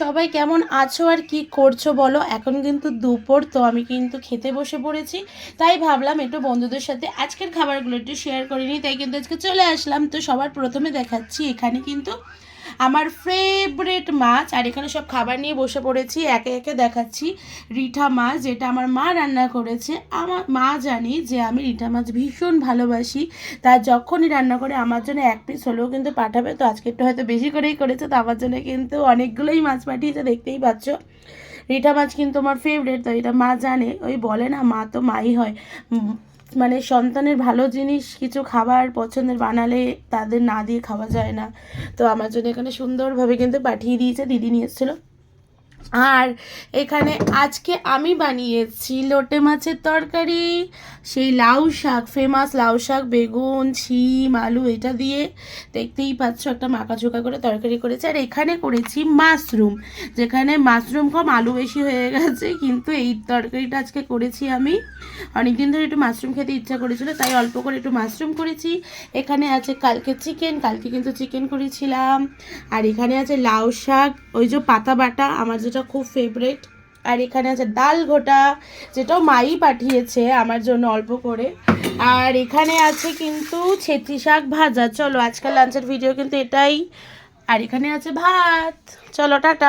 সবাই কেমন আছো আর কি করছো বলো। এখন কিন্তু দুপুর, তো আমি কিন্তু খেতে বসে পড়েছি। তাই ভাবলাম একটু বন্ধুদের সাথে আজকের খাবারগুলো একটু শেয়ার করে নিই, তাই কিন্তু আজকে চলে আসলাম। তো সবার প্রথমে দেখাচ্ছি এখানে কিন্তু আমার ফেভারিট মাছ, আর এখানে সব খাবার নিয়ে বসে পড়েছি। একে একে দেখাচ্ছি রিঠা মাছ, যেটা আমার মা রান্না করেছে। আমার মা জানি যে আমি রিঠা মাছ ভীষণ ভালোবাসি, তার যখনই রান্না করে আমার জন্য এক পিস হলেও কিন্তু পাঠাবে। তো আজকে একটু হয়তো বেশি করেই করেছে, তো আমার জন্য কিন্তু অনেকগুলোই মাছ পাঠিয়েছে, দেখতেই পাচ্ছ। রিঠা মাছ কিন্তু আমার ফেভারিট, তো এটা মা জানে। ওই বলে না, মা তো মাই হয়। মানে সন্তানের ভালো জিনিস কিছু খাবার পছন্দের বানালে তাদের না দিয়ে খাওয়া যায় না। তো আমার জন্য এখানে সুন্দরভাবে কিন্তু পাঠিয়ে দিয়েছে, দিদি নিয়ে এসেছিলো। আর এখানে আজকে আমি বানিয়েছি লোটে মাছের তরকারি, সেই লাউ শাক, ফেমাস লাউ শাক, বেগুন, শিম, আলু, এটা দিয়ে দেখতেই পাচ্ছ একটা মাখাঝোকা করে তরকারি করেছি। আর এখানে করেছি মাশরুম, যেখানে মাশরুম কম আলু বেশি হয়ে গেছে, কিন্তু এই তরকারিটা আজকে করেছি আমি। অনেকদিন ধরে একটু মাশরুম খেতে ইচ্ছা করেছিল, তাই অল্প করে একটু মাশরুম করেছি। এখানে আছে কালকে চিকেন, কালকে কিন্তু চিকেন করেছিলাম। আর এখানে আছে লাউ শাক, ওই যে পাতা বাটা, আমার যেটা খুব ফেভারিট। আর এখানে আছে ডাল ঘোটা, যেটাও মাই পাঠিয়েছে আমার জন্য অল্প করে। আর এখানে আছে কিন্তু ছেঁচি শাক ভাজা। চলো আজকাল লাঞ্চের ভিডিও কিন্তু এটাই। আর এখানে আছে ভাত। চলো টাটা।